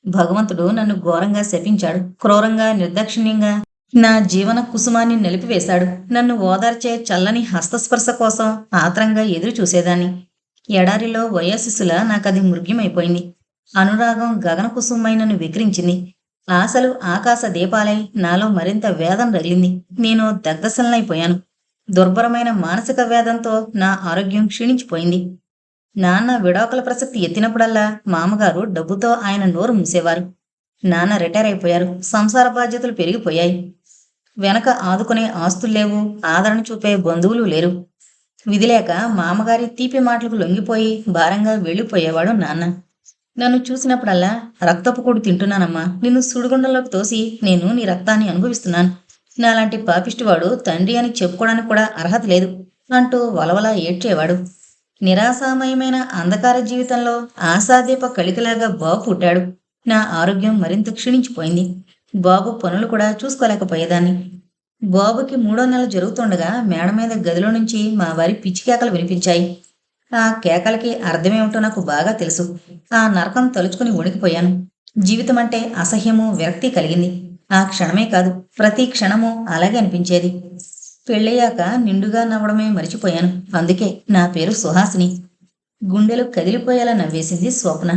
భగవంతుడు నన్ను ఘోరంగా శపించాడు. క్రూరంగా, నిర్దాక్షిణ్యంగా నా జీవన కుసుమాన్ని నిలిపివేశాడు. నన్ను ఓదార్చే చల్లని హస్తస్పర్శ కోసం ఆత్రంగా ఎదురు చూసేదాన్ని. ఎడారిలో వయోశిశులా నాకది మృగ్యమైపోయింది. అనురాగం గగన కుసుమై నన్ను వికరించింది. ఆశలు ఆకాశ దీపాలై నాలో మరింత వేదన రగిలింది. నేను దగ్ధశలనైపోయాను. దుర్భరమైన మానసిక వేదంతో నా ఆరోగ్యం క్షీణించిపోయింది. నాన్న విడాకుల ప్రసక్తి ఎత్తినప్పుడల్లా మామగారు డబ్బుతో ఆయన నోరు మూసేవారు. నాన్న రిటైర్ అయిపోయారు. సంసార బాధ్యతలు పెరిగిపోయాయి. వెనక ఆదుకునే ఆస్తుల్లేవు. ఆదరణ చూపే బంధువులు లేరు. విధిలేక మామగారి తీపి మాటలకు లొంగిపోయి భారంగా వెళ్ళిపోయేవాడు నాన్న. నన్ను చూసినప్పుడల్లా రక్తపు కూడు తింటున్నానమ్మా, నిన్ను సుడిగుండంలోకి తోసి నేను నీ రక్తాన్ని అనుభవిస్తున్నాను. నాలాంటి పాపిష్టివాడు తండ్రి అని చెప్పుకోవడానికి కూడా అర్హత లేదు అంటూ వలవలా ఏడ్చేవాడు. నిరాశామయమైన అంధకార జీవితంలో ఆశాదీప కళికలాగా బాబు పుట్టాడు. నా ఆరోగ్యం మరింత క్షీణించిపోయింది. బాబు పనులు కూడా చూసుకోలేకపోయేదాన్ని. బాబుకి 3వ నెల జరుగుతుండగా మేడ మీద గదిలో నుంచి మా వారి పిచ్చి కేకలు వినిపించాయి. ఆ కేకలకి అర్థమేమిటో నాకు బాగా తెలుసు. ఆ నరకం తలుచుకుని వణికిపోయాను. జీవితం అంటే అసహ్యము, విరక్తి కలిగింది. ఆ క్షణమే కాదు, ప్రతి క్షణము అలాగే అనిపించేది. పెళ్ళయ్యాక నిండుగా నవ్వడమే మరిచిపోయాను. అందుకే నా పేరు సుహాసిని. గుండెలు కదిలిపోయేలా నవ్వేసింది స్వప్న.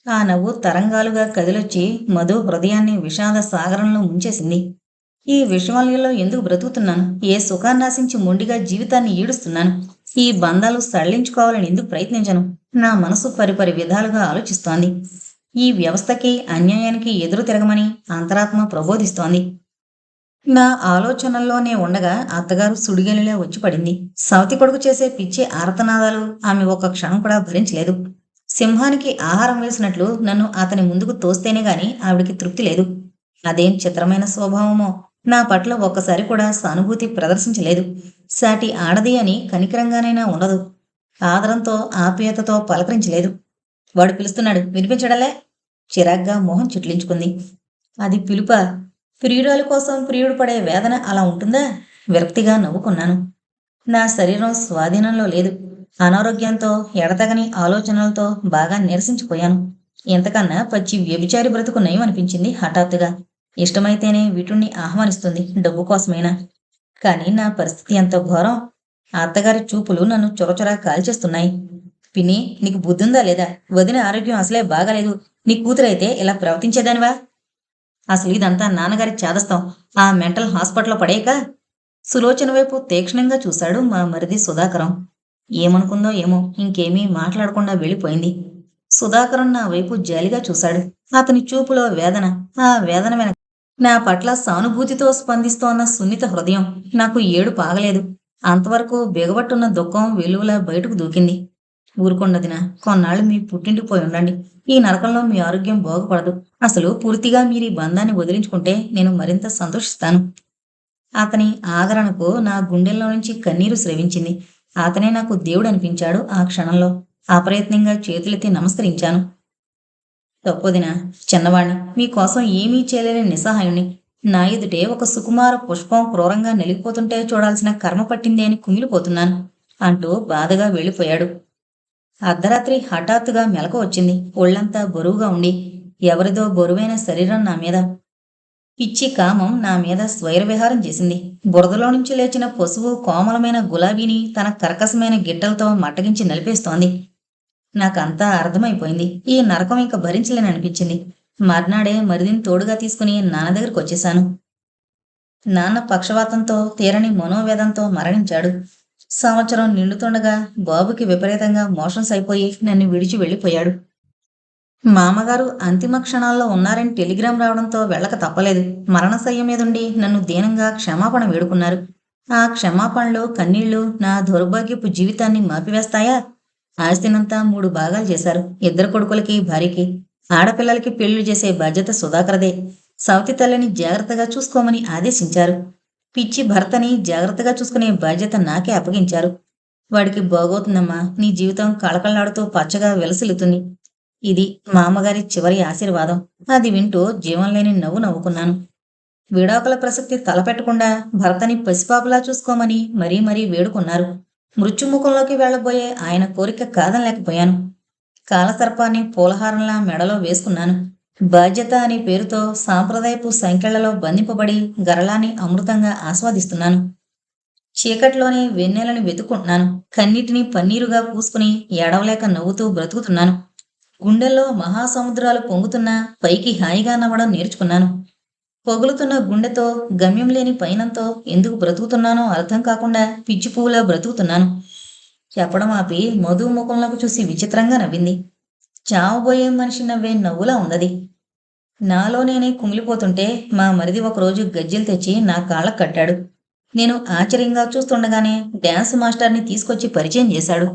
ఆ నవ్వు తరంగాలుగా కదిలొచ్చి మధు హృదయాన్ని విషాద సాగరంలో ముంచేసింది. ఈ విషవలయంలో ఎందుకు బ్రతుకుతున్నాను? ఏ సుఖాన్నాశించి మొండిగా జీవితాన్ని ఈడుస్తున్నాను? ఈ బంధాలు సడలించుకోవాలని ఎందుకు ప్రయత్నించను? నా మనసు పరిపరి విధాలుగా ఆలోచిస్తోంది. ఈ వ్యవస్థకి, అన్యాయానికి ఎదురు తిరగమని అంతరాత్మ ప్రబోధిస్తోంది. నా ఆలోచనల్లోనే ఉండగా అత్తగారు సుడిగాలిలా వచ్చి పడింది. సవతి కొడుకు చేసే పిచ్చి ఆర్తనాదాలు ఆమె ఒక్క క్షణం కూడా భరించలేదు. సింహానికి ఆహారం వేసినట్లు నన్ను అతని ముందుకు తోస్తేనే గాని ఆవిడికి తృప్తి లేదు. అదేం చిత్రమైన స్వభావమో, నా పట్ల ఒక్కసారి కూడా సానుభూతి ప్రదర్శించలేదు. సాటి ఆడది అని కనికరంగానైనా ఉండదు. ఆదరంతో, ఆప్యాయతతో పలకరించలేదు. వాడు పిలుస్తున్నాడు, వినిపించడలే? చిరాగ్గా మొహం చిట్లించుకుంది. అది పిలుపా? ప్రియురాలి కోసం ప్రియుడు పడే వేదన అలా ఉంటుందా? విరక్తిగా నవ్వుకున్నాను. నా శరీరం స్వాధీనంలో లేదు. అనారోగ్యంతో, ఎడతగని ఆలోచనలతో బాగా నీరసించిపోయాను. ఎంతకన్నా పచ్చి వ్యభిచారి బ్రతుకు నయం అనిపించింది హఠాత్తుగా. ఇష్టమైతేనే వీటుణ్ణి ఆహ్వానిస్తుంది, డబ్బు కోసమైనా. కానీ నా పరిస్థితి ఎంత ఘోరం! ఆ అత్తగారి చూపులు నన్ను చొరచొరా కాల్చేస్తున్నాయి. పిన్ని, నీకు బుద్ధుందా లేదా? వదిన ఆరోగ్యం అసలే బాగాలేదు. నీ కూతురైతే ఇలా ప్రవర్తించేదానివా? అసలు ఇదంతా నాన్నగారి చేదస్తాం. ఆ మెంటల్ హాస్పిటల్లో పడేయక. సులోచన వైపు తీక్షణంగా చూశాడు మా మరిది సుధాకరం. ఏమనుకుందో ఏమో, ఇంకేమీ మాట్లాడకుండా వెళ్ళిపోయింది. సుధాకరం నా వైపు జాలిగా చూశాడు. అతని చూపులో వేదన. ఆ వేదన వెనక నా పట్ల సానుభూతితో స్పందిస్తోన్న సున్నిత హృదయం. నాకు ఏడుపు ఆగలేదు. అంతవరకు బిగబట్టున్న దుఃఖం వెలువలా బయటకు దూకింది. ఊరుకొండదినా, కొన్నాళ్ళు మీ పుట్టింటికి పోయి ఉండండి. ఈ నరకంలో మీ ఆరోగ్యం బాగుపడదు. అసలు పూర్తిగా మీరు ఈ బంధాన్ని వదిలించుకుంటే నేను మరింత సంతోషిస్తాను. అతని ఆదరణకు నా గుండెల్లో నుంచి కన్నీరు స్రవించింది. అతనే నాకు దేవుడు అనిపించాడు ఆ క్షణంలో. అప్రయత్నంగా చేతులెత్తి నమస్కరించాను. తప్పొదినా, చిన్నవాణ్ణి, మీకోసం ఏమీ చేయలేని నిస్సహాయుణ్ణి. నా ఎదుటే ఒక సుకుమార పుష్పం క్రూరంగా నలిగిపోతుంటే చూడాల్సిన కర్మ పట్టిందే అని కుమిలిపోతున్నాను అంటూ బాధగా వెళ్ళిపోయాడు. అర్ధరాత్రి హఠాత్తుగా మెలకు వచ్చింది. ఒళ్లంతా బరువుగా ఉండి, ఎవరిదో బరువైన శరీరం నా మీద. పిచ్చి కామం నా మీద స్వైరవిహారం చేసింది. బురదలో నుంచి లేచిన పశువు కోమలమైన గులాబీని తన కర్కశమైన గిట్టలతో మట్టగించి నలిపేస్తోంది. నాకంతా అర్థమైపోయింది. ఈ నరకం ఇంక భరించలేననిపించింది. మర్నాడే మరిదిని తోడుగా తీసుకుని నాన్న దగ్గరకు వచ్చేశాను. నాన్న పక్షవాతంతో, తీరని మనోవేదంతో మరణించాడు. సంవత్సరం నిండుతుండగా బాబుకి విపరీతంగా మోషన్స్ అయిపోయి నన్ను విడిచి వెళ్ళిపోయాడు. మామగారు అంతిమ క్షణాల్లో ఉన్నారని టెలిగ్రామ్ రావడంతో వెళ్ళక తప్పలేదు. మరణశయ్య మీదుండి నన్ను దీనంగా క్షమాపణ వేడుకున్నారు. ఆ క్షమాపణలు, కన్నీళ్లు నా దౌర్భాగ్యపు జీవితాన్ని మాపివేస్తాయా? ఆస్తినంతా 3 భాగాలు చేశారు. 2 కొడుకులకి, భార్యకి. ఆడపిల్లలకి పెళ్లిళ్ళు చేసే బాధ్యత సుధాకరదే. సవతి తల్లిని జాగ్రత్తగా చూసుకోమని ఆదేశించారు. పిచ్చి భర్తని జాగ్రత్తగా చూసుకునే బాధ్యత నాకే అప్పగించారు. వాడికి బాగోతుందమ్మా, నీ జీవితం కళకళలాడుతూ పచ్చగా విలసిల్లుతుంది. ఇది మా అమ్మగారి చివరి ఆశీర్వాదం. అది వింటూ జీవం లేని నవ్వు నవ్వుకున్నాను. విడాకుల ప్రసక్తి తలపెట్టకుండా భర్తని పసిపాపలా చూసుకోమని మరీ మరీ వేడుకున్నారు. మృత్యుముఖంలోకి వెళ్లబోయే ఆయన కోరిక కాదనలేకపోయాను. కాలసర్పాన్ని పూలహారంలా మెడలో వేసుకున్నాను. బాధ్యత అనే పేరుతో సాంప్రదాయపు సంకెళ్లలో బంధింపబడి గరళాన్ని అమృతంగా ఆస్వాదిస్తున్నాను. చీకట్లోని వెన్నెలని వెతుక్కుంటున్నాను. కన్నీటిని పన్నీరుగా పూసుకుని ఏడవలేక నవ్వుతూ బ్రతుకుతున్నాను. గుండెల్లో మహాసముద్రాలు పొంగుతున్నా పైకి హాయిగా నవ్వడం నేర్చుకున్నాను. పొగులుతున్న గుండెతో, గమ్యం లేని పయనంతో ఎందుకు బ్రతుకుతున్నానో అర్థం కాకుండా పిచ్చి పువ్వులా బ్రతుకుతున్నాను. చెప్పడం ఆపి మధు ముఖంలోకి చూసి విచిత్రంగా నవ్వింది. చావబోయే మనిషి నవ్వే నవ్వులా ఉందది. నాలో నేనే కుమిలిపోతుంటే మా మరిది ఒకరోజు గజ్జెలు తెచ్చి నా కాళ్ళకు కట్టాడు. నేను ఆశ్చర్యంగా చూస్తుండగానే డ్యాన్స్ మాస్టర్ని తీసుకొచ్చి పరిచయం చేశాడు.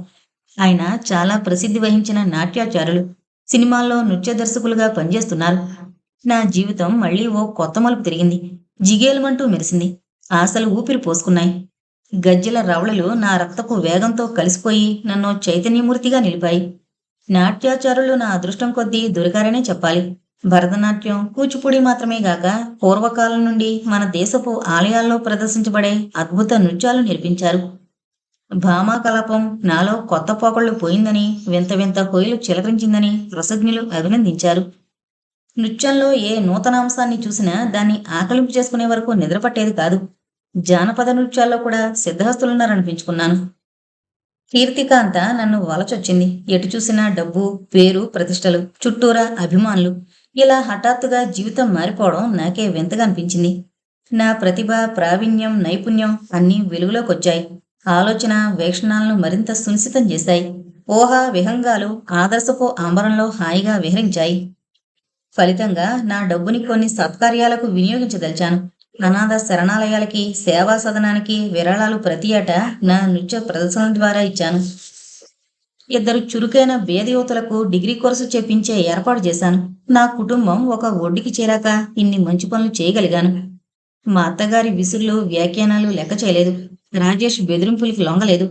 ఆయన చాలా ప్రసిద్ధి వహించిన నాట్యాచారులు. సినిమాల్లో నృత్య దర్శకులుగా పనిచేస్తున్నారు. నా జీవితం మళ్ళీ ఓ కొత్త మలుపు తిరిగింది. జిగేలుమంటూ మెరిసింది. ఆశలు ఊపిరి పోసుకున్నాయి. గజ్జెల రవళలు నా రక్తపు వేగంతో కలిసిపోయి నన్ను చైతన్యమూర్తిగా నిలిపాయి. నాట్యాచారులు నా అదృష్టం కొద్దీ దొరికారనే చెప్పాలి. భరతనాట్యం, కూచిపూడి మాత్రమే గాక పూర్వకాలం నుండి మన దేశపు ఆలయాల్లో ప్రదర్శించబడే అద్భుత నృత్యాలు నేర్పించారు. భామాకలాపం నాలో కొత్త పోకళ్ళు పోయిందని, వింత వింత కోయిలు చిలకరించిందని రసజ్ఞులు అభినందించారు. నృత్యంలో ఏ నూతనాంశాన్ని చూసినా దాన్ని ఆకలింపు చేసుకునే వరకు నిద్రపట్టేది కాదు. జానపద నృత్యాల్లో కూడా సిద్ధహస్తులున్నారనిపించుకున్నాను. కీర్తికాంత నన్ను వలచొచ్చింది. ఎటు చూసినా డబ్బు, పేరు, ప్రతిష్టలు, చుట్టూరా అభిమానులు. ఇలా హఠాత్తుగా జీవితం మారిపోవడం నాకే వింతగా అనిపించింది. నా ప్రతిభ, ప్రావీణ్యం, నైపుణ్యం అన్నీ వెలుగులోకొచ్చాయి. ఆలోచన, వీక్షణాలను మరింత సునిశితం చేశాయి. ఊహ, విహంగాలు ఆదర్శపు ఆంబరంలో హాయిగా విహరించాయి. ఫలితంగా నా డబ్బుని కొన్ని సత్కార్యాలకు వినియోగించదలిచాను. అనాథ శరణాలయాలకి, సేవా సదనానికి విరాళాలు ప్రతి ఏటా నా నృత్య ప్రదర్శనల ద్వారా ఇచ్చాను. ఇద్దరు చురుకైన పేద యువతులకు డిగ్రీ కోర్సు చెప్పించే ఏర్పాటు చేశాను. నా కుటుంబం ఒక ఒడ్డుకి చేరాక ఇన్ని మంచి పనులు చేయగలిగాను. మా అత్తగారి విసురులు, వ్యాఖ్యానాలు లెక్క చేయలేదు. రాజేష్ బెదిరింపులకి లొంగలేదు.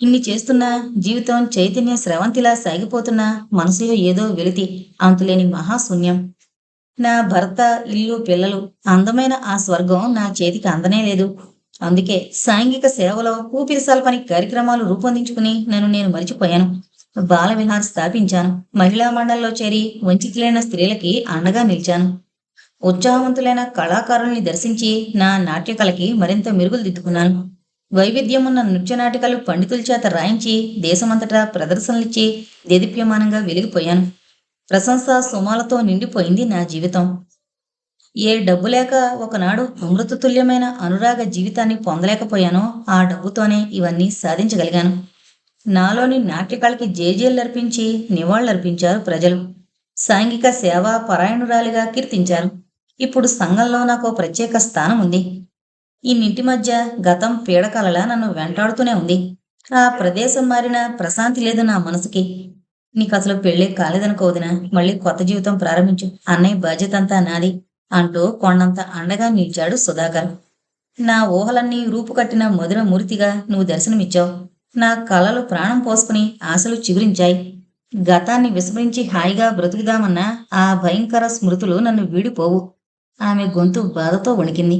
ఇన్ని చేస్తున్నా జీవితం చైతన్య స్రవంతిలా సాగిపోతున్నా మనసులో ఏదో వెలితి, అంతులేని మహాశూన్యం. నా భర్త, ఇల్లు, పిల్లలు, అందమైన ఆ స్వర్గం నా చేతికి అందనే లేదు. అందుకే సాంఘిక సేవలో ఊపిరి సల్పని కార్యక్రమాలు రూపొందించుకుని నన్ను నేను మరిచిపోయాను. బాల విహార్ స్థాపించాను. మహిళా మండలిలో చేరి వంచితులైన స్త్రీలకి అండగా నిలిచాను. ఉత్సాహవంతులైన కళాకారుల్ని దర్శించి నా నాట్యకళకి మరింత మెరుగులు దిద్దుకున్నాను. వైవిధ్యమున్న నృత్య నాటికలు పండితుల చేత రాయించి దేశమంతటా ప్రదర్శనలిచ్చి దేదీప్యమానంగా వెలిగిపోయాను. ప్రశంసా సుమాలతో నిండిపోయింది నా జీవితం. ఏ డబ్బు లేక ఒకనాడు అమృతతుల్యమైన అనురాగ జీవితాన్ని పొందలేకపోయానో ఆ డబ్బుతోనే ఇవన్నీ సాధించగలిగాను. నాలోని నాట్యకళకి జేజేలర్పించి నివాళులర్పించారు ప్రజలు. సాంఘిక సేవా పరాయణురాలిగా కీర్తించారు. ఇప్పుడు సంఘంలో నాకు ప్రత్యేక స్థానం ఉంది. ఇన్నింటి మధ్య గతం పీడకలలా నన్ను వెంటాడుతూనే ఉంది. ఆ ప్రదేశం మారిన ప్రశాంతి లేదు నా మనసుకి. నీకు అసలు పెళ్ళే కాలేదనుకోవదినా, మళ్ళీ కొత్త జీవితం ప్రారంభించు, అన్నయ్య బాధ్యత అంతా నాది అంటూ కొండంత అండగా నిలిచాడు సుధాకర్. నా ఊహలన్నీ రూపుకట్టిన మధుర మూర్తిగా నువ్వు దర్శనమిచ్చావు. నా కలలు ప్రాణం పోసుకుని ఆశలు చిగురించాయి. గతాన్ని విస్మరించి హాయిగా బ్రతుకుదామన్న ఆ భయంకర స్మృతులు నన్ను వీడిపోవు. ఆమె గొంతు బాధతో వణికింది.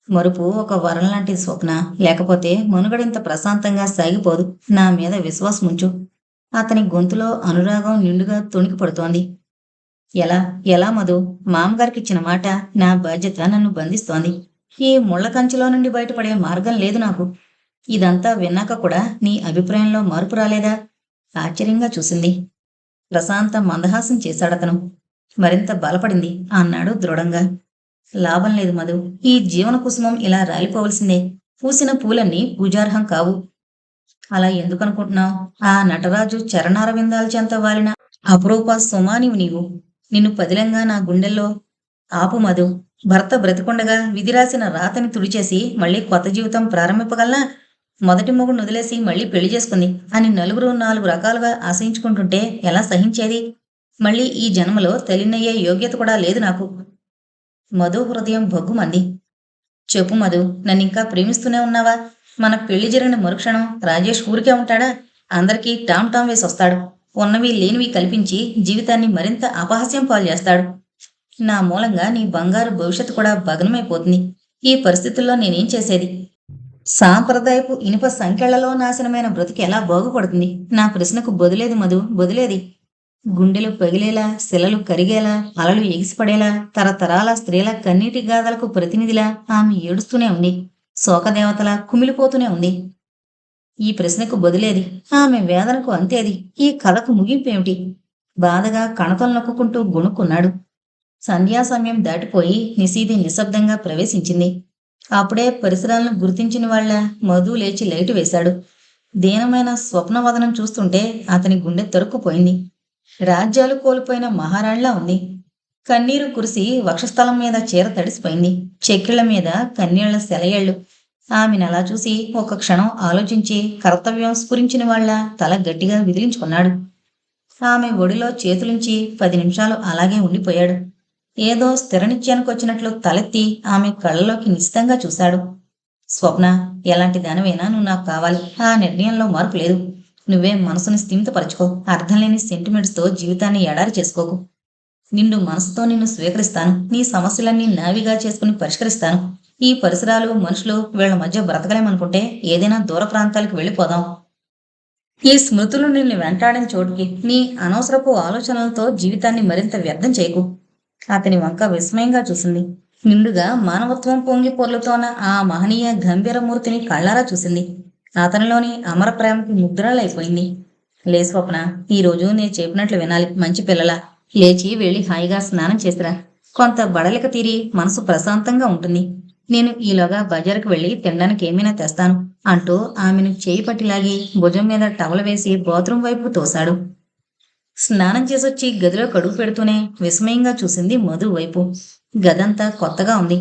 మరుపు ఒక వరం లాంటిది స్వప్న, లేకపోతే మనుగడింత ప్రశాంతంగా సాగిపోదు. నా మీద విశ్వాసం ఉంచు. అతని గొంతులో అనురాగం నిండుగా తొణికి పడుతోంది. ఎలా ఎలా మధు, మామగారికిచ్చిన మాట, నా బాధ్యత నన్ను బంధిస్తోంది. ఈ ముళ్ళ కంచెలో నుండి బయటపడే మార్గం లేదు నాకు. ఇదంతా విన్నాక కూడా నీ అభిప్రాయంలో మార్పు రాలేదా? ఆశ్చర్యంగా చూసింది. ప్రశాంత మందహాసం చేశాడతను. మరింత బలపడింది అన్నాడు దృఢంగా. లాభం లేదు మధు, ఈ జీవన కుసుమం ఇలా రాలిపోవలసిందే. పూసిన పూలన్నీ పూజార్హం కావు. అలా ఎందుకనుకుంటున్నావు? ఆ నటరాజు చరణారవిందాల చెంత వాలిన అపురూప సుమానివి నీవు. నిన్ను పదిలంగా నా గుండెల్లో ఆపు మధు. భర్త బ్రతికుండగా విధిరాసిన రాతని తుడిచేసి మళ్ళీ కొత్త జీవితం ప్రారంభింపగలనా? మొదటి మొగుడు వదిలేసి మళ్ళీ పెళ్లి చేసుకుంది అని నలుగురు 4 రకాలుగా ఆశయించుకుంటుంటే ఎలా సహించేది? మళ్ళీ ఈ జన్మలో తల్లినయ్యే యోగ్యత కూడా లేదు నాకు. మధు హృదయం భగ్గుమంది. చెప్పు మధు, నన్నింకా ప్రేమిస్తూనే ఉన్నావా? మన పెళ్లి జరిగిన మరుక్షణం రాజేష్ ఊరికే ఉంటాడా? అందరికీ టామ్ టామ్ వేసి వస్తాడు. ఉన్నవి లేనివి కల్పించి జీవితాన్ని మరింత అపహాస్యం పాలు చేస్తాడు. నా మూలంగా నీ బంగారు భవిష్యత్తు కూడా భగ్నమైపోతుంది. ఈ పరిస్థితుల్లో నేనేం చేసేది? సాంప్రదాయపు ఇనుప సంకెళ్లలో నాశనమైన బ్రతుకు ఎలా బాగుపడుతుంది? నా ప్రశ్నకు బదులేది మధు, బదులేది. గుండెలు పగిలేలా, శిలలు కరిగేలా, అలలు ఎగిసిపడేలా, తరతరాల స్త్రీల కన్నీటి గాథలకు ప్రతినిధిలా ఆమె ఏడుస్తూనే ఉంది. శోకదేవతలా కుమిలిపోతూనే ఉంది. ఈ ప్రశ్నకు బదులేది. ఆమె వేదనకు అంతేది. ఈ కథకు ముగింపేమిటి? బాధగా కణతలు నొక్కుంటూ గొణుక్కున్నాడు. సంధ్యా సమయం దాటిపోయి నిశీది నిశ్శబ్దంగా ప్రవేశించింది. అప్పుడే పరిసరాలను గుర్తించిన వాళ్ళ మధు లేచి లైటు వేశాడు. దీనమైన స్వప్నవదనం చూస్తుంటే అతని గుండె తరుక్కుపోయింది. రాజ్యాలు కోల్పోయిన మహారాణిలా ఉంది. కన్నీరు కురిసి వక్షస్థలం మీద చీర తడిసిపోయింది. చెక్కిళ్ల మీద కన్నీళ్ల సెలయేళ్లు. ఆమెనలా చూసి ఒక క్షణం ఆలోచించి కర్తవ్యం స్ఫురించిన వాళ్ళ తల గట్టిగా విదిలించుకున్నాడు. ఆమె ఒడిలో చేతులుంచి 10 నిమిషాలు అలాగే ఉండిపోయాడు. ఏదో స్థిరనిత్యానికొచ్చినట్లు తలెత్తి ఆమె కళ్ళలోకి నిశితంగా చూశాడు. స్వప్న, ఎలాంటి దానివైనా నువ్వు నాకు కావాలి. ఆ నిర్ణయంలో మార్పు లేదు. నువ్వే మనసుని స్థిమితపరచుకో. అర్థం లేని సెంటిమెంట్స్తో జీవితాన్ని ఎడారి చేసుకోకు. నిండు మనసుతో నిన్ను స్వీకరిస్తాను. నీ సమస్యలన్నీ నావిగా చేసుకుని పరిష్కరిస్తాను. ఈ పరిసరాలు, మనుషులు, వీళ్ల మధ్య బ్రతకలేమనుకుంటే ఏదైనా దూర ప్రాంతాలకు వెళ్ళిపోదాం. ఈ స్మృతులు నిన్ను వెంటాడిన చోటుకి. నీ అనవసరపు ఆలోచనలతో జీవితాన్ని మరింత వ్యర్థం చేయకు. అతని వంక విస్మయంగా చూసింది. నిండుగా మానవత్వం పొంగి పొర్లుతోన్న ఆ మహనీయ గంభీరమూర్తిని కళ్ళారా చూసింది. అతనిలోని అమర ప్రేమకి ముగ్ధురాలైపోయింది. లే స్వప్న, ఈరోజు నేను చెప్పినట్లు వినాలి. మంచి పిల్లలా లేచి వెళ్ళి హాయిగా స్నానం చేసిరా. కొంత బడలిక తీరి మనసు ప్రశాంతంగా ఉంటుంది. నేను ఈలోగా బజారుకు వెళ్ళి తినడానికి ఏమైనా తెస్తాను అంటూ ఆమెను చేయి పట్టిలాగి భుజం మీద టవల వేసి బాత్రూం వైపు తోశాడు. స్నానం చేసొచ్చి గదిలో కడుగు పెడుతూనే విస్మయంగా చూసింది మధు వైపు. గదంతా కొత్తగా ఉంది.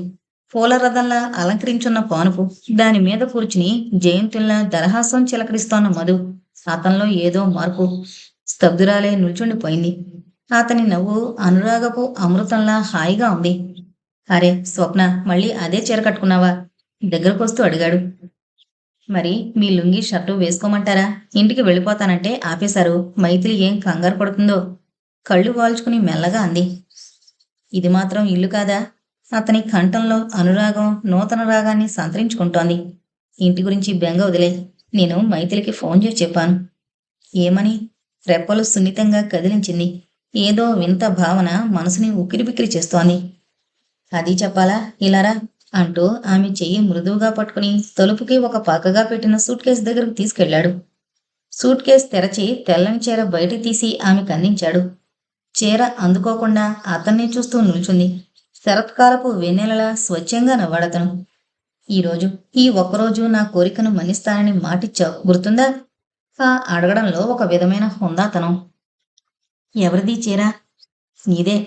పూల రథంలా అలంకరించున్న పానుపు, దాని మీద కూర్చుని జయంతుల్లా దరహాసం చిలకరిస్తోన్న మధు. అతనిలో ఏదో మార్పు. స్తబ్దురాలే నిల్చుండిపోయింది. అతని నవ్వు అనురాగపు అమృతంలా హాయిగా ఉంది. అరే స్వప్న, మళ్ళీ అదే చీర కట్టుకున్నావా? దగ్గరకొస్తూ అడిగాడు. మరి మీ లుంగీ షర్టు వేసుకోమంటారా? ఇంటికి వెళ్ళిపోతానంటే ఆపేశారు. మైథిలి ఏం కంగారు పడుతుందో. కళ్ళు వాల్చుకుని మెల్లగా అంది. ఇది మాత్రం ఇల్లు కాదా? అతని కంఠంలో అనురాగం నూతన రాగాన్ని సంతరించుకుంటోంది. ఇంటి గురించి బెంగ వదిలే. నేను మైథిలికి ఫోన్ చేసి చెప్పాను. ఏమని? రెప్పలు సున్నితంగా కదిలించింది. ఏదో వింత భావన మనసుని ఉక్కిరిబిక్కిరి చేస్తోంది. అది చెప్పాలా? ఇలారా అంటూ ఆమె చెయ్యి మృదువుగా పట్టుకుని తలుపుకి ఒక పక్కగా పెట్టిన సూట్ కేసు దగ్గరకు తీసుకెళ్లాడు. సూట్ కేసు తెరచి తెల్లని చీర బయటికి తీసి ఆమెకు అందించాడు. చీర అందుకోకుండా అతన్ని చూస్తూ నిల్చుంది. శరత్కాలపు వెన్నెలలా స్వచ్ఛంగా నవ్వాడతను. ఈరోజు, ఈ ఒక్కరోజు నా కోరికను మన్నిస్తానని మాటిచ్చావు, గుర్తుందా? ఆ అడగడంలో ఒక విధమైన హుందాతనం. ఎవరిది చీర? నీదే.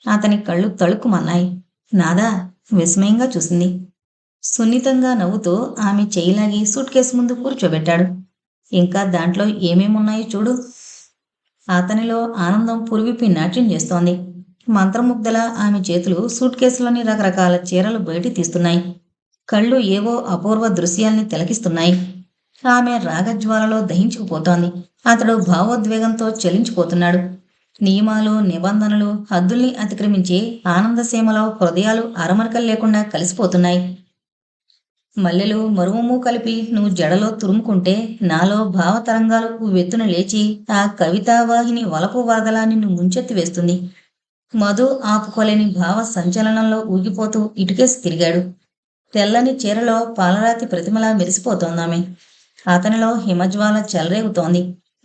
అతని కళ్ళు తళుక్కుమన్నాయి. నాదా? విస్మయంగా చూసింది. సున్నితంగా నవ్వుతూ ఆమె చేయిలాగి సూట్ కేసు ముందు కూర్చోబెట్టాడు. ఇంకా దాంట్లో ఏమేమున్నాయో చూడు. అతనిలో ఆనందం పురివిప్పి నాట్యం చేస్తోంది. మంత్రముగ్ధలా ఆమె చేతులు సూట్ కేసులోని రకరకాల చీరలు బయటి తీస్తున్నాయి. కళ్ళు ఏవో అపూర్వ దృశ్యాల్ని తిలకిస్తున్నాయి. ఆమె రాగజ్వాలలో దహించుకుపోతోంది. అతడు భావోద్వేగంతో చలించిపోతున్నాడు. నియమాలు, నిబంధనలు, హద్దుల్ని అతిక్రమించి ఆనందసీమలో హృదయాలు అరమరికలు లేకుండా కలిసిపోతున్నాయి. మల్లెలు మరువము కలిపి నువ్వు జడలో తురుముకుంటే నాలో భావతరంగాలు వెత్తున లేచి ఆ కవితావాహిని వలపు వరదలా నిన్ను ముంచెత్తి వేస్తుంది. మధు ఆపుకోలేని భావ సంచలనంలో ఊగిపోతూ ఇటుకేసి తిరిగాడు. తెల్లని చీరలో పాలరాతి ప్రతిమలా మెరిసిపోతోందామె. అతనిలో హిమజ్వాల చెలరేగుతోంది.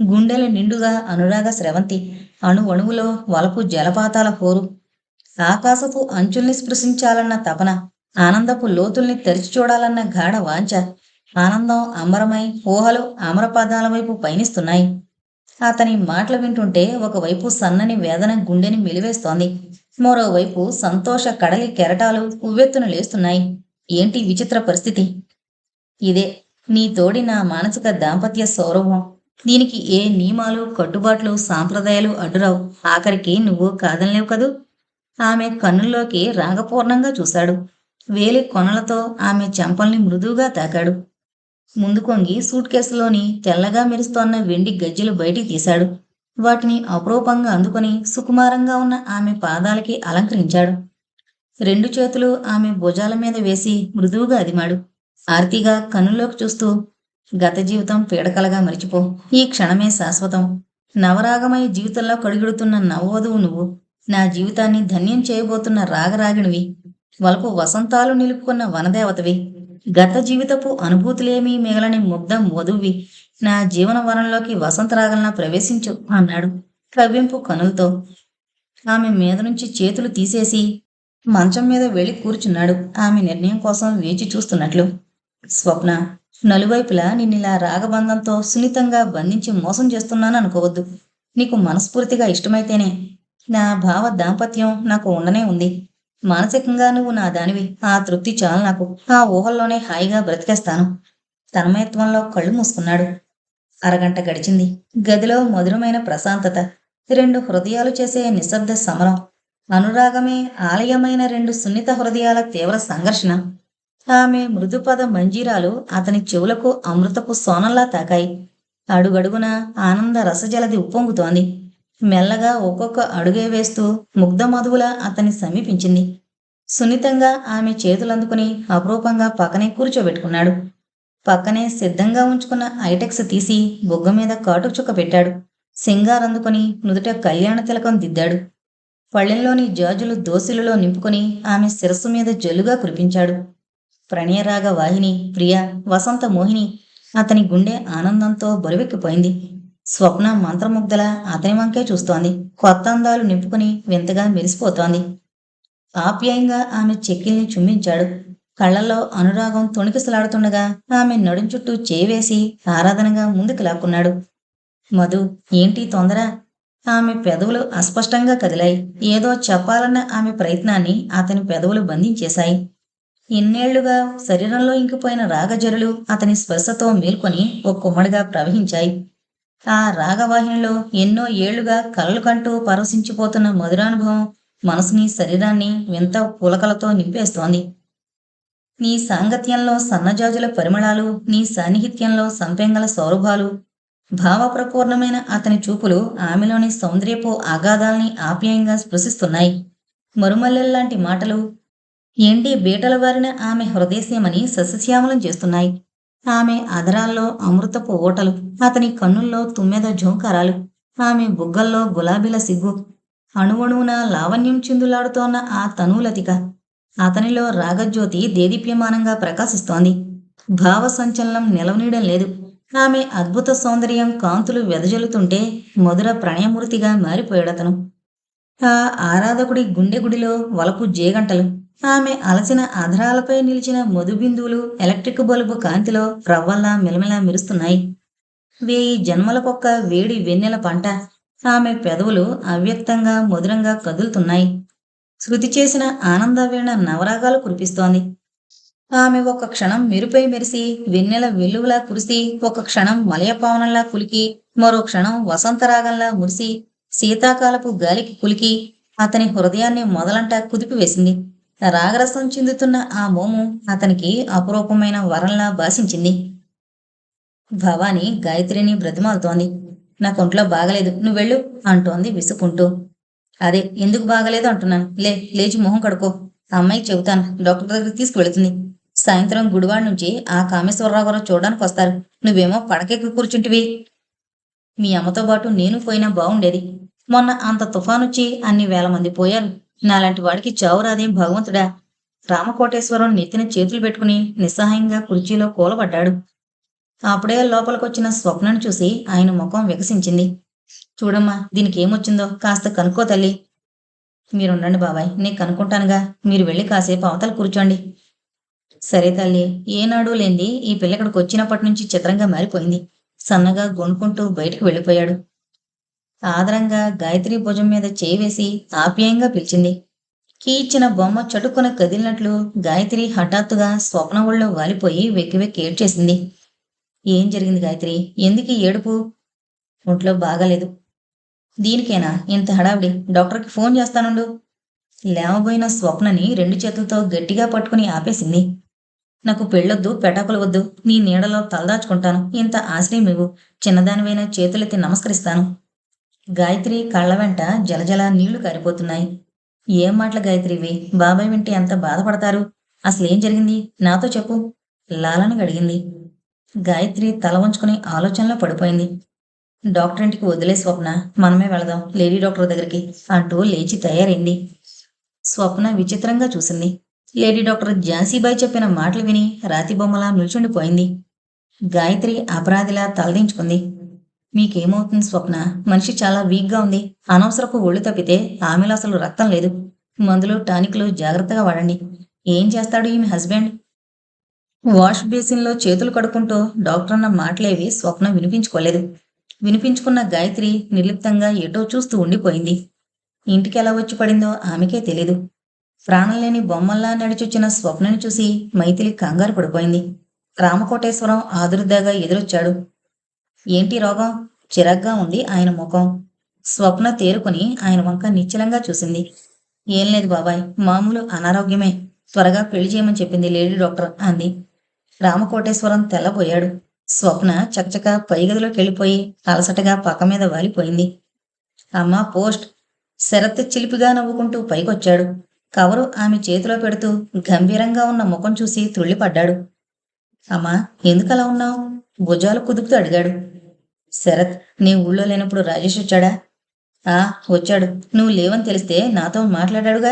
గుండెల నిండుగా అనురాగ స్రవంతి. అణువణువులో వలపు జలపాతాల హోరు. ఆకాశపు అంచుల్ని స్పృశించాలన్న తపన. ఆనందపు లోతుల్ని తెరిచి చూడాలన్న గాఢ వాంఛ. ఆనందం అమరమై ఊహలు అమరపదాల వైపు పయనిస్తున్నాయి. అతని మాటలు వింటుంటే ఒకవైపు సన్నని వేదన గుండెని మెలివేస్తోంది. మరోవైపు సంతోష కడలి కెరటాలు ఉవ్వెత్తున లేస్తున్నాయి. ఏంటి విచిత్ర పరిస్థితి? ఇదే నీ తోడి నా మానసిక దాంపత్య సౌరభం. దీనికి ఏ నియమాలు, కట్టుబాట్లు, సాంప్రదాయాలు అడ్డురావు. ఆఖరికి నువ్వు కాదనలేవు కదూ. ఆమె కన్నుల్లోకి రాగపూర్ణంగా చూశాడు. వేలి కొనలతో ఆమె చెంపల్ని మృదువుగా తాకాడు. ముందు కొంగి సూట్ కేసులోని తెల్లగా మెరుస్తోన్న వెండి గజ్జెలు బయటికి తీశాడు. వాటిని అపురూపంగా అందుకొని సుకుమారంగా ఉన్న ఆమె పాదాలకి అలంకరించాడు. 2 చేతులు ఆమె భుజాల మీద వేసి మృదువుగా అదిమాడు. ఆర్తిగా కన్నుల్లోకి చూస్తూ, గత జీవితం పీడకలగా మరిచిపో. ఈ క్షణమే శాశ్వతం. నవరాగమై జీవితంలో కడుగుడుతున్న నవవధువు నువ్వు. నా జీవితాన్ని ధన్యం చేయబోతున్న రాగరాగిణివి. వలపు వసంతాలు నిలుపుకున్న వనదేవతవి. గత జీవితపు అనుభూతులేమీ మిగలని ముగ్ధ వధువి. నా జీవన వనంలోకి వసంతరాగంలా ప్రవేశించు అన్నాడు కవ్వింపు కనులతో. ఆమె మీద నుంచి చేతులు తీసేసి మంచం మీద వెళ్ళి కూర్చున్నాడు, ఆమె నిర్ణయం కోసం వేచి చూస్తున్నట్లు. స్వప్న, నలువైపులా నిన్నిలా రాగబంధంతో సున్నితంగా బంధించి మోసం చేస్తున్నాను అనుకోవద్దు. నీకు మనస్ఫూర్తిగా ఇష్టమైతేనే. నా భావ దాంపత్యం నాకు ఉండనే ఉంది. మానసికంగా నువ్వు నా దానివి. ఆ తృప్తి చాలు నాకు. ఆ ఊహల్లోనే హాయిగా బ్రతికేస్తాను. తన్మయత్వంలో కళ్ళు మూసుకున్నాడు. అరగంట గడిచింది. గదిలో మధురమైన ప్రశాంతత. రెండు హృదయాలు చేసే నిశ్శబ్ద సమరం. అనురాగమే ఆలయమైన రెండు సున్నిత హృదయాల తీవ్ర సంఘర్షణ. ఆమె మృదుపద మంజీరాలు అతని చెవులకు అమృతపు సోనంలా తాకాయి. అడుగడుగున ఆనంద రసజలది ఉప్పొంగుతోంది. మెల్లగా ఒక్కొక్క అడుగే వేస్తూ ముగ్ధ మధువులా అతన్ని సమీపించింది. సున్నితంగా ఆమె చేతులందుకుని అపురూపంగా పక్కనే కూర్చోబెట్టుకున్నాడు. పక్కనే సిద్ధంగా ఉంచుకున్న ఐటెక్స్ తీసి బుగ్గ మీద కాటుక చుక్క పెట్టాడు. సింగారందుకొని నుదుట కళ్యాణ తిలకం దిద్దాడు. పళ్ళెంలోని జాజులు దోసిలులో నింపుకొని ఆమె శిరస్సు మీద జల్లుగా కురిపించాడు. ప్రణయరాగ వాహిని, ప్రియ, వసంత మోహిని. అతని గుండె ఆనందంతో బరువెక్కిపోయింది. స్వప్న మంత్రముగ్ధలా అతని వంకే చూస్తోంది. కొత్త అందాలు నింపుకుని వింతగా మెరిసిపోతోంది. ఆప్యాయంగా ఆమె చెక్కిల్ని చుంబించాడు. కళ్లల్లో అనురాగం తొణికిసలాడుతుండగా ఆమె నడుం చుట్టూ చేవేసి ఆరాధనగా ముందుకు లాక్కున్నాడు. మధు, ఏంటి తొందర? ఆమె పెదవులు అస్పష్టంగా కదిలాయి. ఏదో చెప్పాలన్న ఆమె ప్రయత్నాన్ని అతని పెదవులు బంధించేశాయి. ఇన్నేళ్లుగా శరీరంలో ఇంకిపోయిన రాగజరులు అతని స్పర్శతో మేల్కొని ఒక్కొమ్మడిగా ప్రవహించాయి. ఆ రాగవాహినిలో ఎన్నో ఏళ్లుగా కలలు కంటూ పరవశించిపోతున్న మధురానుభవం మనసుని, శరీరాన్ని వింత పులకలతో నింపేస్తోంది. నీ సాంగత్యంలో సన్నజాజుల పరిమళాలు, నీ సాన్నిహిత్యంలో సంపెంగల సౌరభాలు. భావప్రపూర్ణమైన అతని చూపులు ఆమెలోని సౌందర్యపు అగాధాల్ని ఆప్యాయంగా స్పృశిస్తున్నాయి. మరుమల్లెల్లాంటి మాటలు ఏంటి బీటల వారిన ఆమె హృదయసీమని సస్యశ్యామలం చేస్తున్నాయి. ఆమె అధరాల్లో అమృతపు ఓటలు, అతని కన్నుల్లో తుమ్మెద ఝోంకారాలు, ఆమె బుగ్గల్లో గులాబీల సిగ్గు. అణువణువున లావణ్యం చిందులాడుతోన్న ఆ తనూలతిక. అతనిలో రాగజ్యోతి దేదీప్యమానంగా ప్రకాశిస్తోంది. భావ సంచలనం నిలవనీయడం లేదు. ఆమె అద్భుత సౌందర్యం కాంతులు వెదజల్లుతుంటే మధుర ప్రణయమూర్తిగా మారిపోయాడతను. ఆ ఆరాధకుడి గుండెగుడిలో వలపు జేగంటలు. ఆమె అలసిన అధరాలపై నిలిచిన మధుబిందువులు ఎలక్ట్రిక్ బల్బు కాంతిలో రవ్వల్లా మిలమిలా మెరుస్తున్నాయి. 1000 జన్మలకొక్క వేడి వెన్నెల పంట. ఆమె పెదవులు అవ్యక్తంగా మధురంగా కదులుతున్నాయి. శృతి చేసిన ఆనందవీణ నవరాగాలు కురిపిస్తోంది. ఆమె ఒక క్షణం మెరుపై మెరిసి వెన్నెల వెల్లువలా కురిసి, ఒక క్షణం మలయపావనంలా కులికి, మరో క్షణం వసంతరాగంలా మురిసి, శీతాకాలపు గాలికి కులికి అతని హృదయాన్ని మొదలంటా కుదిపివేసింది. రాగరసం చిందుతున్న ఆ మోము అతనికి అపురూపమైన వరంలా భాషించింది. భవాని గాయత్రిని బ్రతిమాలుతోంది. నాకొంట్లో బాగలేదు, నువ్వెళ్ళు అంటోంది విసుకుంటూ. అదే ఎందుకు బాగలేదు అంటున్నాను. లేచి మొహం కడుకో. ఆ అమ్మాయికి చెబుతాను, డాక్టర్ దగ్గరికి తీసుకువెళుతుంది. సాయంత్రం గుడివాడ నుంచి ఆ కామేశ్వరరావు గారు చూడడానికి వస్తారు. నువ్వేమో పడకెక్కి కూర్చుంటివి. మీ అమ్మతో పాటు నేను పోయినా బాగుండేది. మొన్న అంత తుఫానొచ్చి అన్ని వేల మంది పోయారు. నాలాంటి వాడికి చావు రాదేం భగవంతుడా. రామకోటేశ్వరం నెత్తిన చేతులు పెట్టుకుని నిస్సహాయంగా కుర్చీలో కూలబడ్డాడు. అప్పుడే లోపలికొచ్చిన స్వప్నను చూసి ఆయన ముఖం వికసించింది. చూడమ్మా, దీనికి ఏమొచ్చిందో కాస్త కనుక్కో తల్లి. మీరుండండి బాబాయ్, నేను కనుక్కుంటానుగా. మీరు వెళ్ళి కాసేపు అవతల కూర్చోండి. సరే తల్లి. ఏనాడు లేంది ఈ పిల్లక్కడికి వచ్చినప్పటి నుంచి చిత్రంగా మారిపోయింది. సన్నగా గొనుక్కుంటూ బయటికి వెళ్ళిపోయాడు. ఆదరంగా గాయత్రి భుజం మీద చేయి వేసి ఆప్యాయంగా పిలిచింది. కీ ఇచ్చిన బొమ్మ చటుక్కున కదిలినట్లు గాయత్రి హఠాత్తుగా స్వప్న ఒళ్ళో వాలిపోయి వెక్కి వెక్కి ఏడ్చేసింది. ఏం జరిగింది గాయత్రి? ఎందుకు ఏడుపు? ఒంట్లో బాగాలేదు. దీనికేనా ఇంత హడావిడి? డాక్టర్కి ఫోన్ చేస్తానుండు. లేవబోయిన స్వప్నని 2 చేతులతో గట్టిగా పట్టుకుని ఆపేసింది. నాకు పెళ్ళొద్దు, పెటాకులు వద్దు. నీ నీడలో తలదాచుకుంటాను. ఇంత ఆశ్రయం ఇవ్వు. చిన్నదానివైనా చేతులెత్తి నమస్కరిస్తాను. గాయత్రి కళ్ళ వెంట జలజల నీళ్లు కారిపోతున్నాయి. ఏం మాటలు గాయత్రివి? బాబాయ్ వింటే ఎంత బాధపడతారు? అసలేం జరిగింది? నాతో చెప్పు. లాలను గడిగింది. గాయత్రి తల వంచుకుని ఆలోచనలో పడిపోయింది. డాక్టర్ ఇంటికి వదిలే స్వప్న, మనమే వెళదాం లేడీ డాక్టర్ దగ్గరికి అంటూ లేచి తయారైంది. స్వప్న విచిత్రంగా చూసింది. లేడీ డాక్టర్ ఝాన్సీబాయి చెప్పిన మాటలు విని రాతి బొమ్మలా నిల్చుండిపోయింది. గాయత్రి అపరాధిలా తలదించుకుంది. మీకేమవుతుంది స్వప్న? మనిషి చాలా వీక్గా ఉంది. అనవసరపు ఒళ్ళు తప్పితే ఆమెలో అసలు రక్తం లేదు. మందులు టానిక్లు జాగ్రత్తగా వాడండి. ఏం చేస్తాడు ఈమె హస్బెండ్? వాష్ బేసిన్లో చేతులు కడుక్కుంటూ డాక్టర్ అన్న మాటలేవి స్వప్న వినిపించుకోలేదు. వినిపించుకున్న గాయత్రి నిర్లిప్తంగా ఎటో చూస్తూ ఉండిపోయింది. ఇంటికి ఎలా వచ్చి పడిందో ఆమెకే తెలీదు. ప్రాణం లేని బొమ్మల్లా నడిచొచ్చిన స్వప్నని చూసి మైథిలి కంగారు పడిపోయింది. రామకోటేశ్వరం ఆదుర్దాగా ఎదురొచ్చాడు. ఏంటి రోగం? చిరాగ్గా ఉంది ఆయన ముఖం. స్వప్న తేరుకుని ఆయన వంక నిశ్చలంగా చూసింది. ఏం లేదు బాబాయ్, మామూలు అనారోగ్యమే. త్వరగా పెళ్లి చేయమని చెప్పింది లేడీ డాక్టర్ అంది. రామకోటేశ్వరం తెల్లబోయాడు. స్వప్న చకచక పై గదిలోకి వెళ్ళిపోయి అలసటగా పక్క మీద వాలిపోయింది. అమ్మా పోస్ట్. శరత్ చిలిపిగా నవ్వుకుంటూ పైకొచ్చాడు. కవరు ఆమె చేతిలో పెడుతూ గంభీరంగా ఉన్న ముఖం చూసి తుళ్ళిపడ్డాడు. అమ్మా ఎందుకలా ఉన్నావు? భుజాలు కుదుపుతూ అడిగాడు. శరత్, నీ ఊళ్ళో లేనప్పుడు రాజేష్ వచ్చాడా? ఆ వచ్చాడు. నువ్వు లేవని తెలిస్తే నాతో మాట్లాడాడుగా.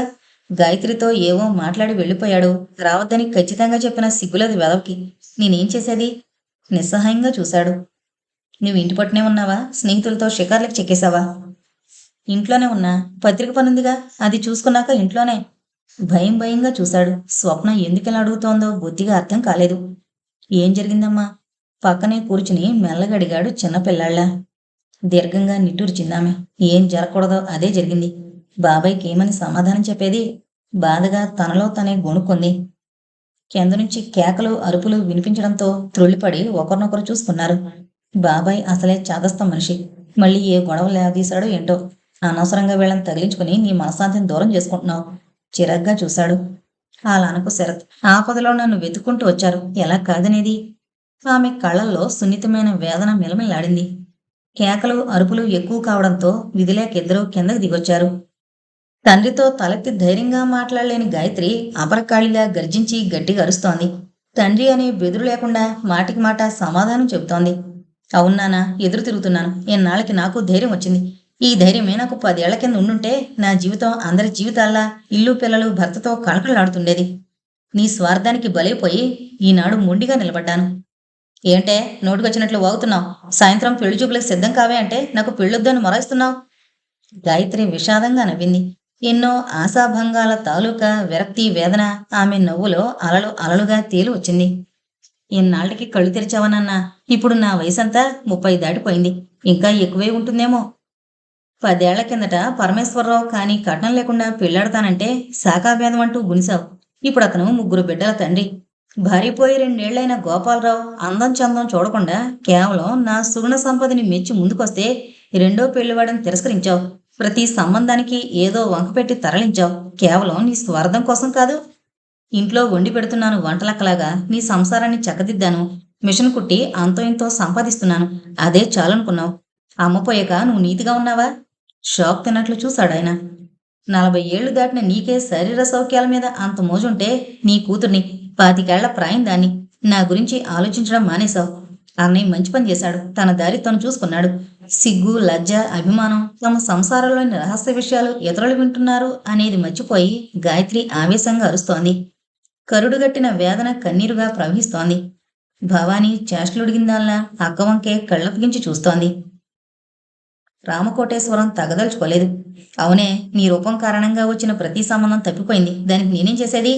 గాయత్రితో ఏవో మాట్లాడి వెళ్ళిపోయాడు. రావద్దని ఖచ్చితంగా చెప్పిన సిగ్గులది వెదవకి. నేనేం చేసేది? నిస్సహాయంగా చూశాడు. నువ్వు ఇంటి పట్టునే ఉన్నావా? స్నేహితులతో షికార్లకు చెక్కేశావా? ఇంట్లోనే ఉన్నా. పత్రిక పనుందిగా, అది చూసుకున్నాక ఇంట్లోనే. భయం భయంగా చూశాడు. స్వప్న ఎందుకలా అడుగుతోందో బొత్తిగా అర్థం కాలేదు. ఏం జరిగిందమ్మా? పక్కనే కూర్చుని మెల్లగడిగాడు చిన్నపిల్లాళ్ళ. దీర్ఘంగా నిట్టూర్చిందామె. ఏం జరగకూడదో అదే జరిగింది. బాబాయ్కి ఏమని సమాధానం చెప్పేది? బాధగా తనలో తనే గొణుక్కుంది. కింద నుంచి కేకలు అరుపులు వినిపించడంతో త్రుళ్ళిపడి ఒకరినొకరు చూసుకున్నారు. బాబాయ్ అసలే చాదస్తం మనిషి. మళ్ళీ ఏ గొడవ లేదీశాడో ఏంటో. అనవసరంగా వీళ్ళని తగిలించుకుని నీ మనశ్శాంతిని దూరం చేసుకుంటున్నావు. చిరాగ్గా చూశాడు. అలానకు శరత్. ఆపదలో నన్ను వెతుక్కుంటూ వచ్చారు. ఎలా కాదనేది? ఆమె కళ్ళల్లో సున్నితమైన వేదన మిలమిల్లాడింది. కేకలు అరుపులు ఎక్కువ కావడంతో విధిలేక ఇద్దరూ కిందకు దిగొచ్చారు. తండ్రితో తలెత్తి ధైర్యంగా మాట్లాడలేని గాయత్రి అపరకాళిలా గర్జించి గట్టిగా అరుస్తోంది. తండ్రి అనే బెదురు లేకుండా మాటికి మాట సమాధానం చెబుతోంది. అవునానా, ఎదురు తిరుగుతున్నాను. ఎన్నాళ్ళకి నాకు ధైర్యం వచ్చింది. ఈ ధైర్యమే నాకు 10 ఏళ్ల కింద ఉండుంటే నా జీవితం అందరి జీవితాల్లా ఇల్లు పిల్లలు భర్తతో కళకళలాడుతుండేది. నీ స్వార్థానికి బలైపోయి ఈనాడు మొండిగా నిలబడ్డాను. ఏంటే నోటికొచ్చినట్లు వాగుతున్నావు? సాయంత్రం పెళ్లి చూపులకు సిద్ధం కావే అంటే నాకు పెళ్ళొద్దని మొరాయిస్తున్నావు. గాయత్రి విషాదంగా నవ్వింది. ఎన్నో ఆశాభంగాల తాలూకా విరక్తి వేదన ఆమె నవ్వులో అలలు అలలుగా తేలి వచ్చింది. ఎన్నాళ్ళకి కళ్ళు తెరిచావనన్నా? ఇప్పుడు నా వయసంతా 30 దాటిపోయింది. ఇంకా ఎక్కువే ఉంటుందేమో. 10 ఏళ్ల కిందట పరమేశ్వరరావు కానీ కట్నం లేకుండా పెళ్లాడతానంటే శాఖాభేదం అంటూ గునిసావు. ఇప్పుడు అతను 3 బిడ్డల తండ్రి. భారీపోయి 2 ఏళ్లైన గోపాలరావు అందం చందం చూడకుండా కేవలం నా సుగుణ సంపదని మెచ్చి ముందుకొస్తే రెండో పెళ్లివాడని తిరస్కరించావు. ప్రతి సంబంధానికి ఏదో వంక పెట్టి తరలించావు. కేవలం నీ స్వార్థం కోసం కాదు. ఇంట్లో వండి పెడుతున్నాను వంటలక్కలాగా. నీ సంసారాన్ని చక్కదిద్దాను. మిషన్ కుట్టి అంతో ఇంతో సంపాదిస్తున్నాను. అదే చాలనుకున్నావు. అమ్మపోయాక నువ్వు నీతిగా ఉన్నావా? షాక్ తిన్నట్లు చూశాడాయన. 40 ఏళ్లు దాటిన నీకే శరీర సౌఖ్యాల మీద అంత మోజుంటే నీ కూతుర్ని, 25 ఏళ్ల ప్రాయం దాన్ని, నా గురించి ఆలోచించడం మానేశావు. అన్నయ్య మంచి పని చేశాడు. తన దారి తను చూసుకున్నాడు. సిగ్గు లజ్జ అభిమానం తమ సంసారంలోని రహస్య విషయాలు ఇతరులు వింటున్నారు అనేది మర్చిపోయి గాయత్రి ఆవేశంగా అరుస్తోంది. కరుడుగట్టిన వేదన కన్నీరుగా ప్రవహిస్తోంది. భవానీ చేష్టలుడిగిందాల్లా అక్కవంకే కళ్ళప్పగించి చూస్తోంది. రామకోటేశ్వరం తగదలుచుకోలేదు. అవునే, నీ రూపం కారణంగా వచ్చిన ప్రతి సంబంధం తప్పిపోయింది. దానికి నేనేం చేసేది?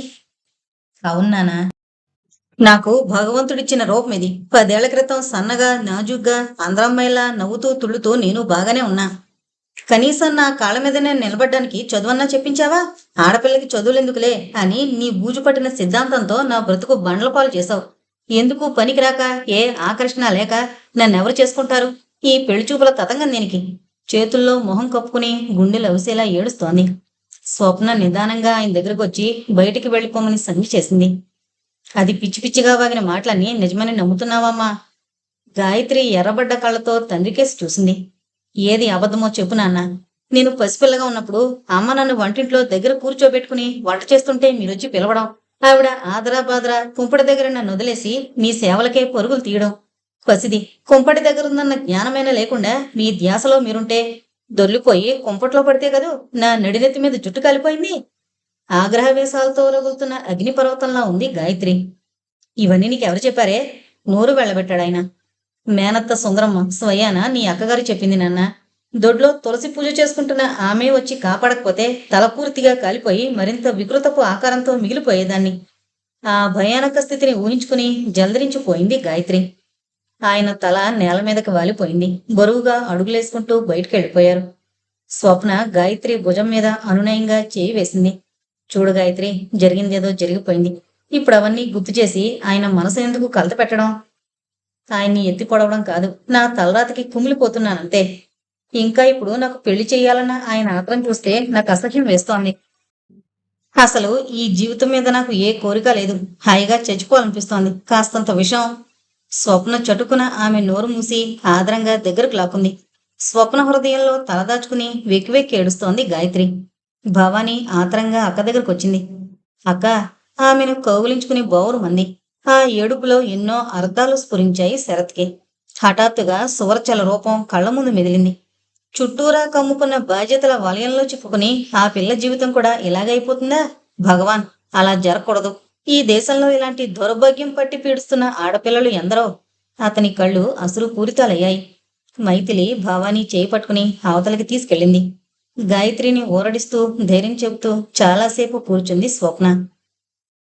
అవునానా, నాకు భగవంతుడిచ్చిన రూపం ఇది. 10 ఏళ్ల క్రితం సన్నగా నాజుగ్గా అందరమ్మాయిలా నవ్వుతూ తుళ్ళుతూ నేను బాగానే ఉన్నా. కనీసం నా కాళ్ళ మీద నేను నిలబడ్డానికి చదువన్నా చెప్పించావా? ఆడపిల్లకి చదువులెందుకులే అని నీ బూజు పట్టిన సిద్ధాంతంతో నా బ్రతుకు బండ్ల పాలు చేశావు. ఎందుకు పనికిరాక ఏ ఆకర్షణ లేక నన్నెవరు చేసుకుంటారు? ఈ పెళ్లి చూపుల తతంగం దేనికి? చేతుల్లో మొహం కప్పుకుని గుండెలు అవిసేలా ఏడుస్తోంది. స్వప్న నిదానంగా ఆయన దగ్గరకు వచ్చి బయటికి వెళ్ళిపోమని సంధి చేసింది. అది పిచ్చి పిచ్చిగా వాగిన మాటలన్నీ నిజమని నమ్ముతున్నావమ్మా? గాయత్రి ఎర్రబడ్డ కళ్ళతో తండ్రికేసి చూసింది. ఏది అబద్ధమో చెప్పు నాన్న. నేను పసిపిల్లగా ఉన్నప్పుడు అమ్మ నన్ను వంటింట్లో దగ్గర కూర్చోబెట్టుకుని వంట చేస్తుంటే మీరొచ్చి పిలవడం, ఆవిడ ఆదరా కుంపటి దగ్గర నన్ను వదిలేసి మీ సేవలకే పరుగులు తీయడం. పసిది కుంపటి దగ్గరుందన్న జ్ఞానమైనా లేకుండా మీ ధ్యాసలో మీరుంటే దొర్లిపోయి కుంపట్లో పడితే కదూ నా నడినెత్తి మీద జుట్టు కాలిపోయింది. ఆగ్రహవేశాలతో రగులుతున్న అగ్నిపర్వతంలా ఉంది గాయత్రి. ఇవన్నీ నీకెవరు చెప్పారే? నోరు వెళ్ళబెట్టాడాయన. మేనత్త సుందరమ్మ స్వయాన నీ అక్కగారు చెప్పింది నాన్న. దొడ్లో తులసి పూజ చేసుకుంటున్న ఆమె వచ్చి కాపాడకపోతే తల పూర్తిగా కాలిపోయి మరింత వికృతపు ఆకారంతో మిగిలిపోయేదాన్ని. ఆ భయానక స్థితిని ఊహించుకుని జలదరించిపోయింది గాయత్రి. ఆయన తల నేల మీదకి వాలిపోయింది. బరువుగా అడుగులేసుకుంటూ బయటికెళ్ళిపోయారు. స్వప్న గాయత్రి భుజం మీద అనునయంగా చేయి వేసింది. చూడు గాయత్రి, జరిగిందేదో జరిగిపోయింది. ఇప్పుడు అవన్నీ గుర్తు చేసి ఆయన మనసు ఎందుకు కలత పెట్టడం? ఆయన్ని ఎత్తి పొడవడం కాదు, నా తలరాతకి కుమిలిపోతున్నానంతే. ఇంకా ఇప్పుడు నాకు పెళ్లి చెయ్యాలన్న ఆయన ఆత్రం చూస్తే నాకు అసహ్యం వేస్తోంది. అసలు ఈ జీవితం మీద నాకు ఏ కోరిక లేదు. హాయిగా చచ్చిపోవాలనిపిస్తోంది. కాస్తంత విషం. స్వప్న చటుకున ఆమె నోరు మూసి ఆదరంగా దగ్గరకు లాక్కుంది. స్వప్న హృదయంలో తలదాచుకుని వెక్కి వెక్కి ఏడుస్తోంది గాయత్రి. భవానీ ఆత్రంగా అక్క దగ్గరకొచ్చింది. అక్క, ఆమెను కౌగిలించుకుని బోరుమంది. ఆ ఏడుపులో ఎన్నో అర్థాలు స్ఫురించాయి శరత్కి. హఠాత్తుగా సువర్చల రూపం కళ్ల ముందు మెదిలింది. చుట్టూరా కమ్ముకున్న బాధ్యతల వలయంలో చిక్కుకుని ఆ పిల్ల జీవితం కూడా ఇలాగైపోతుందా? భగవాన్, అలా జరగకూడదు. ఈ దేశంలో ఇలాంటి దౌర్భాగ్యం పట్టి పీడుస్తున్న ఆడపిల్లలు ఎందరో. అతని కళ్ళు అసురు పూరితాలయ్యాయి. మైథిలి భవానీ చేయి పట్టుకుని అవతలకి తీసుకెళ్ళింది. గాయత్రిని ఊరడిస్తూ ధైర్యం చెబుతూ చాలాసేపు కూర్చుంది స్వప్న.